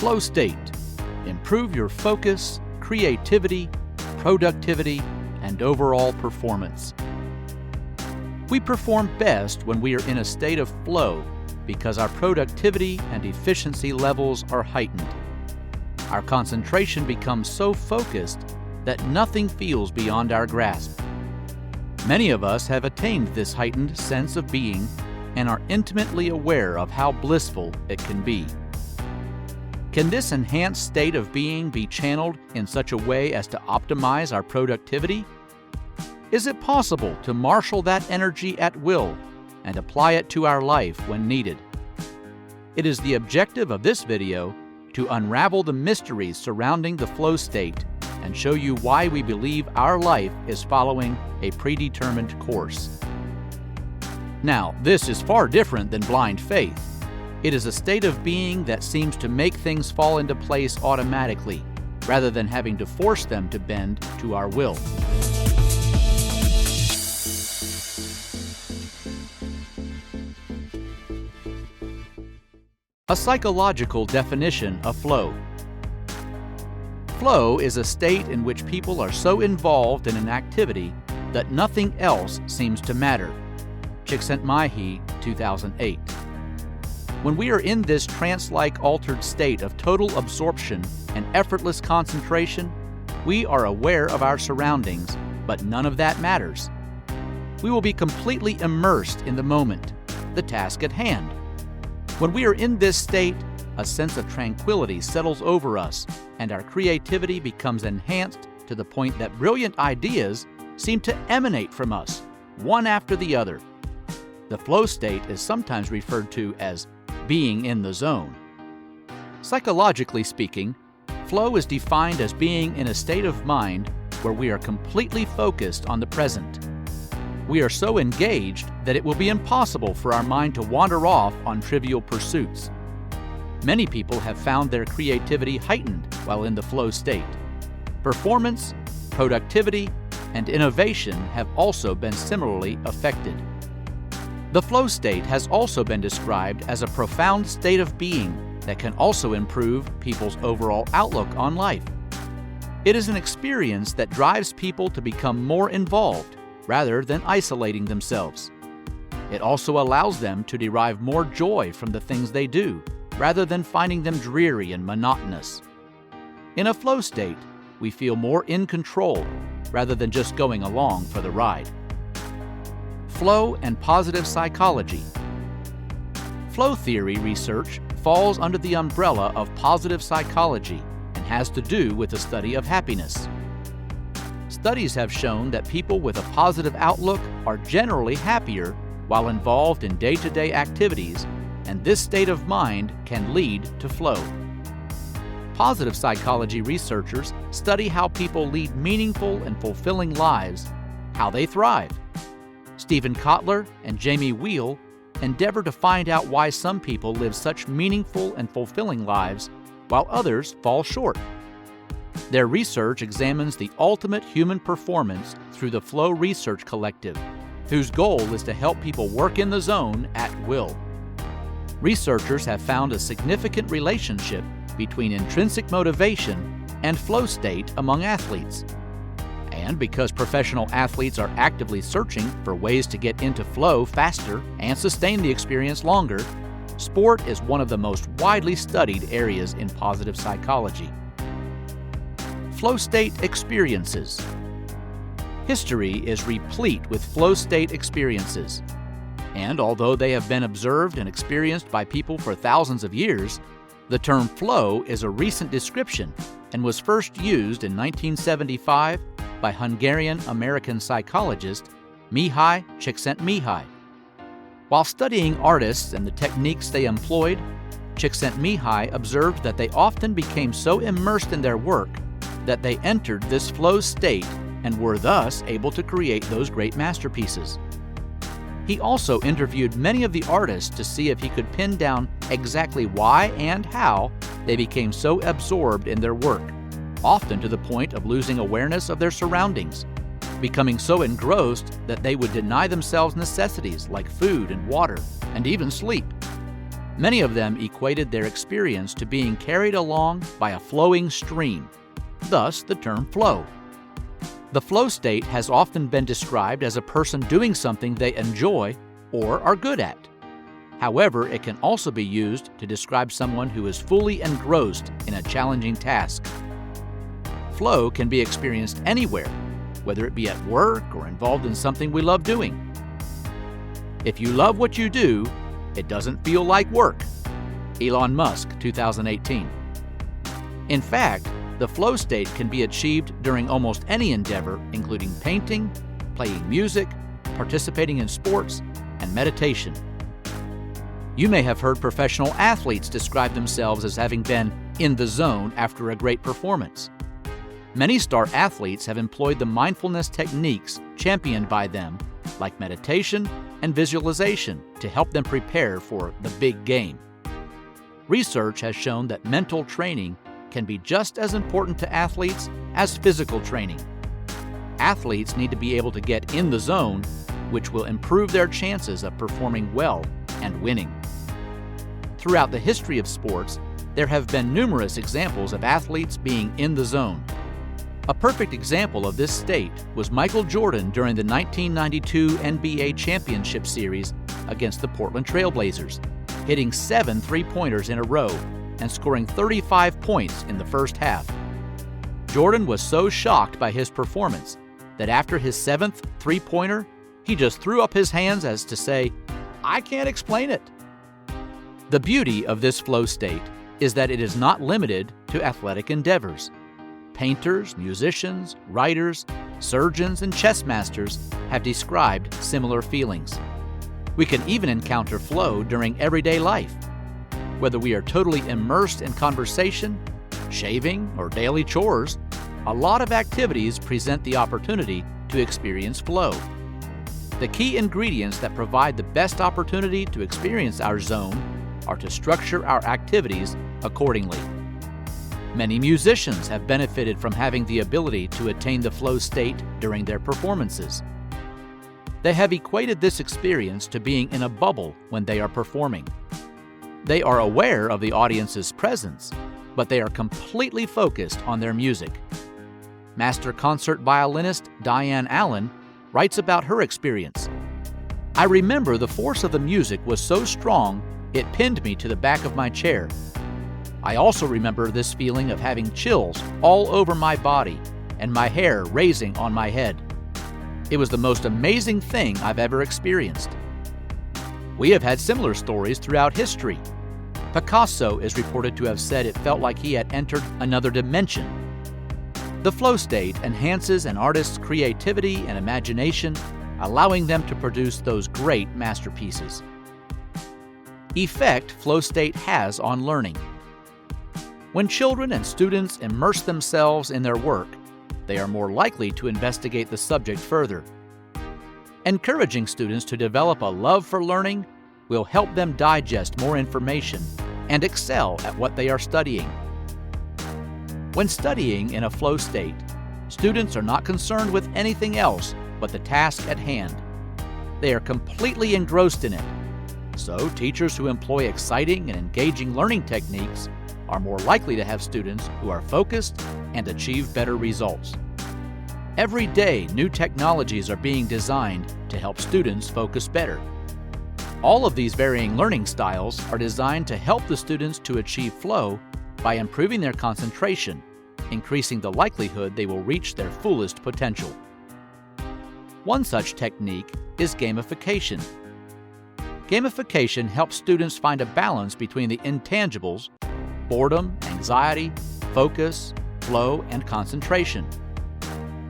Flow state. Improve your focus, creativity, productivity, and overall performance. We perform best when we are in a state of flow because our productivity and efficiency levels are heightened. Our concentration becomes so focused that nothing feels beyond our grasp. Many of us have attained this heightened sense of being and are intimately aware of how blissful it can be. Can this enhanced state of being be channeled in such a way as to optimize our productivity? Is it possible to marshal that energy at will and apply it to our life when needed? It is the objective of this video to unravel the mysteries surrounding the flow state and show you why we believe our life is following a predetermined course. Now, this is far different than blind faith. It is a state of being that seems to make things fall into place automatically, rather than having to force them to bend to our will. A psychological definition of flow. Flow is a state in which people are so involved in an activity that nothing else seems to matter. Csikszentmihalyi, 2008. When we are in this trance-like altered state of total absorption and effortless concentration, we are aware of our surroundings, but none of that matters. We will be completely immersed in the moment, the task at hand. When we are in this state, a sense of tranquility settles over us, and our creativity becomes enhanced to the point that brilliant ideas seem to emanate from us, one after the other. The flow state is sometimes referred to as being in the zone. Psychologically speaking, flow is defined as being in a state of mind where we are completely focused on the present. We are so engaged that it will be impossible for our mind to wander off on trivial pursuits. Many people have found their creativity heightened while in the flow state. Performance, productivity, and innovation have also been similarly affected. The flow state has also been described as a profound state of being that can also improve people's overall outlook on life. It is an experience that drives people to become more involved rather than isolating themselves. It also allows them to derive more joy from the things they do rather than finding them dreary and monotonous. In a flow state, we feel more in control rather than just going along for the ride. Flow and positive psychology. Flow theory research falls under the umbrella of positive psychology and has to do with the study of happiness. Studies have shown that people with a positive outlook are generally happier while involved in day-to-day activities, and this state of mind can lead to flow. Positive psychology researchers study how people lead meaningful and fulfilling lives, how they thrive. Stephen Kotler and Jamie Wheel endeavor to find out why some people live such meaningful and fulfilling lives while others fall short. Their research examines the ultimate human performance through the Flow Research Collective, whose goal is to help people work in the zone at will. Researchers have found a significant relationship between intrinsic motivation and flow state among athletes. And because professional athletes are actively searching for ways to get into flow faster and sustain the experience longer, sport is one of the most widely studied areas in positive psychology. Flow state experiences. History is replete with flow state experiences. And although they have been observed and experienced by people for thousands of years, the term flow is a recent description and was first used in 1975 by Hungarian-American psychologist Mihaly Csikszentmihalyi. While studying artists and the techniques they employed, Csikszentmihalyi observed that they often became so immersed in their work that they entered this flow state and were thus able to create those great masterpieces. He also interviewed many of the artists to see if he could pin down exactly why and how they became so absorbed in their work, often to the point of losing awareness of their surroundings, becoming so engrossed that they would deny themselves necessities like food and water, and even sleep. Many of them equated their experience to being carried along by a flowing stream, thus the term flow. The flow state has often been described as a person doing something they enjoy or are good at. However, it can also be used to describe someone who is fully engrossed in a challenging task. Flow can be experienced anywhere, whether it be at work or involved in something we love doing. If you love what you do, it doesn't feel like work. Elon Musk, 2018. In fact, the flow state can be achieved during almost any endeavor, including painting, playing music, participating in sports, and meditation. You may have heard professional athletes describe themselves as having been in the zone after a great performance. Many star athletes have employed the mindfulness techniques championed by them, like meditation and visualization, to help them prepare for the big game. Research has shown that mental training can be just as important to athletes as physical training. Athletes need to be able to get in the zone, which will improve their chances of performing well and winning. Throughout the history of sports, there have been numerous examples of athletes being in the zone. A perfect example of this state was Michael Jordan during the 1992 NBA Championship Series against the Portland Trail Blazers, hitting 7 three-pointers in a row and scoring 35 points in the first half. Jordan was so shocked by his performance that after his 7th three-pointer, he just threw up his hands as to say, "I can't explain it." The beauty of this flow state is that it is not limited to athletic endeavors. Painters, musicians, writers, surgeons, and chess masters have described similar feelings. We can even encounter flow during everyday life. Whether we are totally immersed in conversation, shaving, or daily chores, a lot of activities present the opportunity to experience flow. The key ingredients that provide the best opportunity to experience our zone are to structure our activities accordingly. Many musicians have benefited from having the ability to attain the flow state during their performances. They have equated this experience to being in a bubble when they are performing. They are aware of the audience's presence, but they are completely focused on their music. Master concert violinist Diane Allen writes about her experience. "I remember the force of the music was so strong it pinned me to the back of my chair. I also remember this feeling of having chills all over my body and my hair raising on my head. It was the most amazing thing I've ever experienced." We have had similar stories throughout history. Picasso is reported to have said it felt like he had entered another dimension. The flow state enhances an artist's creativity and imagination, allowing them to produce those great masterpieces. Effect flow state has on learning. When children and students immerse themselves in their work, they are more likely to investigate the subject further. Encouraging students to develop a love for learning will help them digest more information and excel at what they are studying. When studying in a flow state, students are not concerned with anything else but the task at hand. They are completely engrossed in it. So, teachers who employ exciting and engaging learning techniques are more likely to have students who are focused and achieve better results. Every day, new technologies are being designed to help students focus better. All of these varying learning styles are designed to help the students to achieve flow by improving their concentration, increasing the likelihood they will reach their fullest potential. One such technique is gamification. Gamification helps students find a balance between the intangibles: boredom, anxiety, focus, flow, and concentration.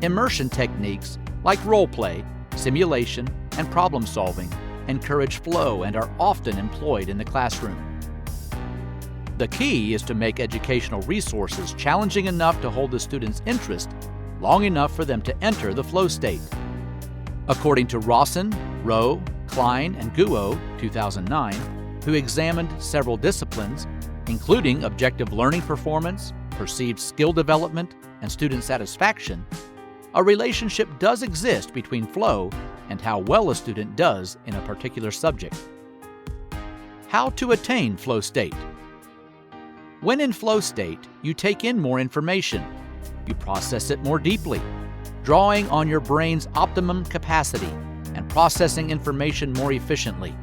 Immersion techniques like role play, simulation, and problem solving encourage flow and are often employed in the classroom. The key is to make educational resources challenging enough to hold the students' interest long enough for them to enter the flow state. According to Rawson, Rowe, Klein, and Guo, 2009, who examined several disciplines, including objective learning performance, perceived skill development, and student satisfaction, a relationship does exist between flow and how well a student does in a particular subject. How to attain flow state. When in flow state, you take in more information. You process it more deeply, drawing on your brain's optimum capacity and processing information more efficiently.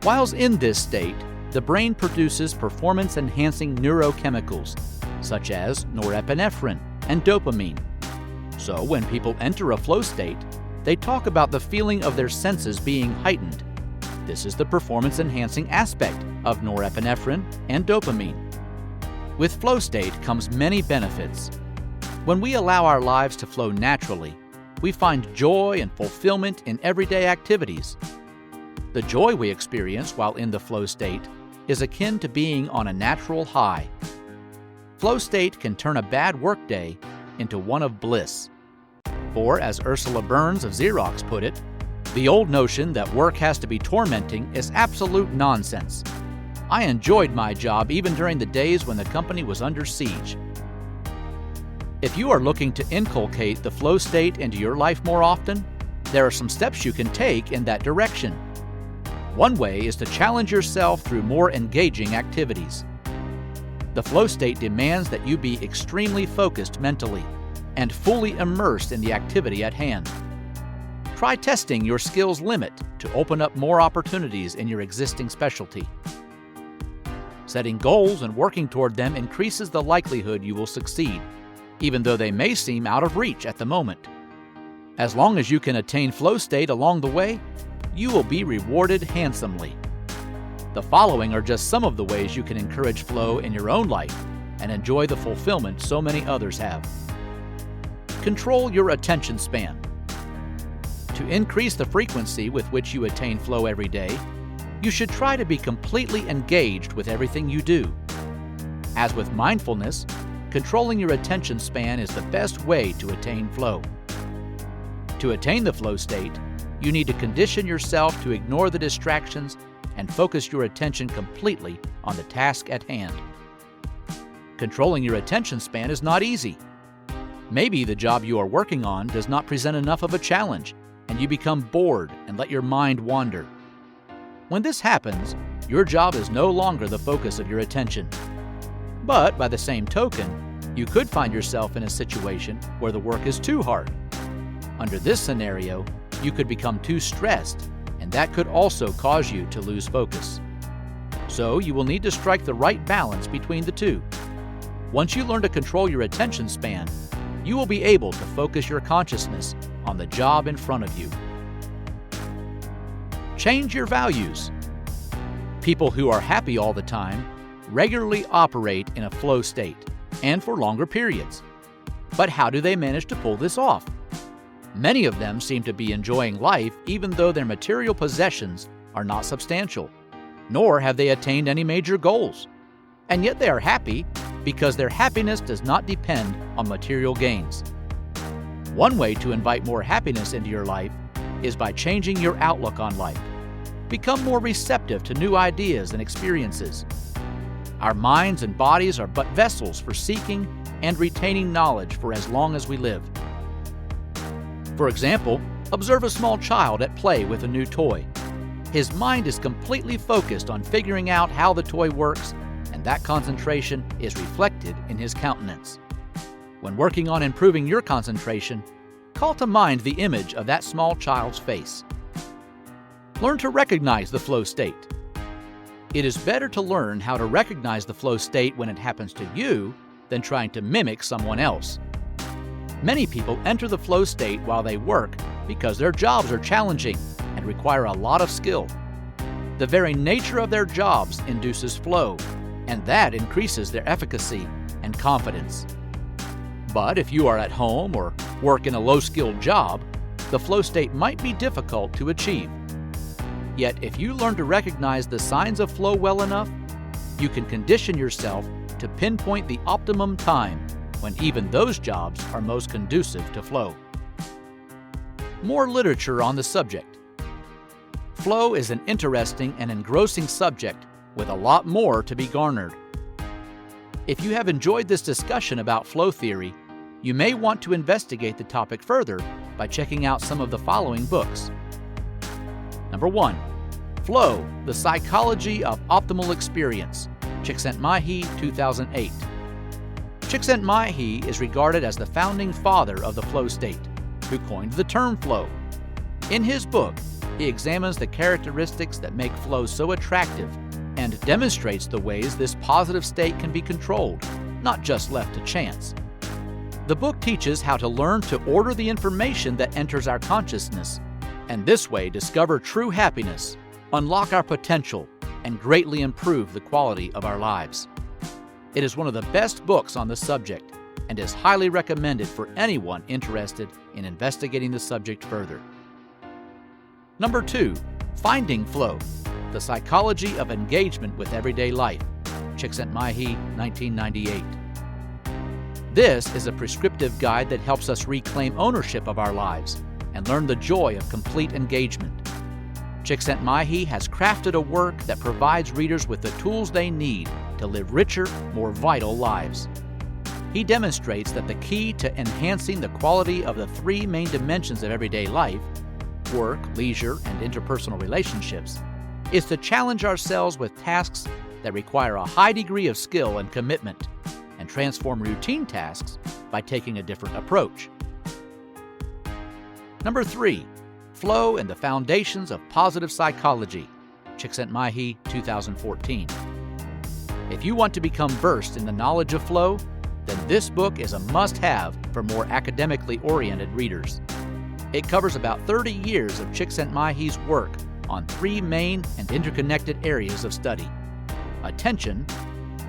Whilst in this state, the brain produces performance-enhancing neurochemicals, such as norepinephrine and dopamine. So when people enter a flow state, they talk about the feeling of their senses being heightened. This is the performance-enhancing aspect of norepinephrine and dopamine. With flow state comes many benefits. When we allow our lives to flow naturally, we find joy and fulfillment in everyday activities. The joy we experience while in the flow state is akin to being on a natural high. Flow state can turn a bad workday into one of bliss. For, as Ursula Burns of Xerox put it, the old notion that work has to be tormenting is absolute nonsense. I enjoyed my job even during the days when the company was under siege. If you are looking to inculcate the flow state into your life more often, there are some steps you can take in that direction. One way is to challenge yourself through more engaging activities. The flow state demands that you be extremely focused mentally and fully immersed in the activity at hand. Try testing your skills limit to open up more opportunities in your existing specialty. Setting goals and working toward them increases the likelihood you will succeed, even though they may seem out of reach at the moment. As long as you can attain flow state along the way, you will be rewarded handsomely. The following are just some of the ways you can encourage flow in your own life and enjoy the fulfillment so many others have. Control your attention span. To increase the frequency with which you attain flow every day, you should try to be completely engaged with everything you do. As with mindfulness, controlling your attention span is the best way to attain flow. To attain the flow state, you need to condition yourself to ignore the distractions and focus your attention completely on the task at hand. Controlling your attention span is not easy. Maybe the job you are working on does not present enough of a challenge, and you become bored and let your mind wander. When this happens, your job is no longer the focus of your attention. But by the same token, you could find yourself in a situation where the work is too hard. Under this scenario, you could become too stressed, and that could also cause you to lose focus. So you will need to strike the right balance between the two. Once you learn to control your attention span, you will be able to focus your consciousness on the job in front of you. Change your values. People who are happy all the time regularly operate in a flow state, and for longer periods. But how do they manage to pull this off? Many of them seem to be enjoying life even though their material possessions are not substantial, nor have they attained any major goals. And yet they are happy because their happiness does not depend on material gains. One way to invite more happiness into your life is by changing your outlook on life. Become more receptive to new ideas and experiences. Our minds and bodies are but vessels for seeking and retaining knowledge for as long as we live. For example, observe a small child at play with a new toy. His mind is completely focused on figuring out how the toy works, and that concentration is reflected in his countenance. When working on improving your concentration, call to mind the image of that small child's face. Learn to recognize the flow state. It is better to learn how to recognize the flow state when it happens to you than trying to mimic someone else. Many people enter the flow state while they work because their jobs are challenging and require a lot of skill. The very nature of their jobs induces flow, and that increases their efficacy and confidence. But if you are at home or work in a low-skilled job, the flow state might be difficult to achieve. Yet if you learn to recognize the signs of flow well enough, you can condition yourself to pinpoint the optimum time when even those jobs are most conducive to flow. More literature on the subject. Flow is an interesting and engrossing subject with a lot more to be garnered. If you have enjoyed this discussion about flow theory, you may want to investigate the topic further by checking out some of the following books. Number 1. Flow, the Psychology of Optimal Experience, Csikszentmihalyi, 2008. Csikszentmihalyi is regarded as the founding father of the flow state, who coined the term flow. In his book, he examines the characteristics that make flow so attractive and demonstrates the ways this positive state can be controlled, not just left to chance. The book teaches how to learn to order the information that enters our consciousness, and this way discover true happiness, unlock our potential, and greatly improve the quality of our lives. It is one of the best books on the subject and is highly recommended for anyone interested in investigating the subject further. Number 2, Finding Flow, the Psychology of Engagement with Everyday Life, Csikszentmihalyi, 1998. This is a prescriptive guide that helps us reclaim ownership of our lives and learn the joy of complete engagement. Csikszentmihalyi has crafted a work that provides readers with the tools they need to live richer, more vital lives. He demonstrates that the key to enhancing the quality of the three main dimensions of everyday life, work, leisure, and interpersonal relationships, is to challenge ourselves with tasks that require a high degree of skill and commitment, and transform routine tasks by taking a different approach. Number 3, Flow and the Foundations of Positive Psychology, Csikszentmihalyi, 2014. If you want to become versed in the knowledge of flow, then this book is a must-have for more academically oriented readers. It covers about 30 years of Csikszentmihalyi's work on three main and interconnected areas of study: attention,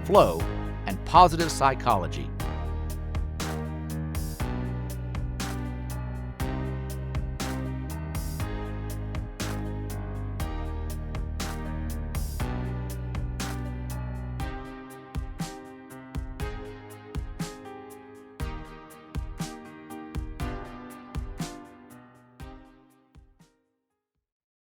flow, and positive psychology.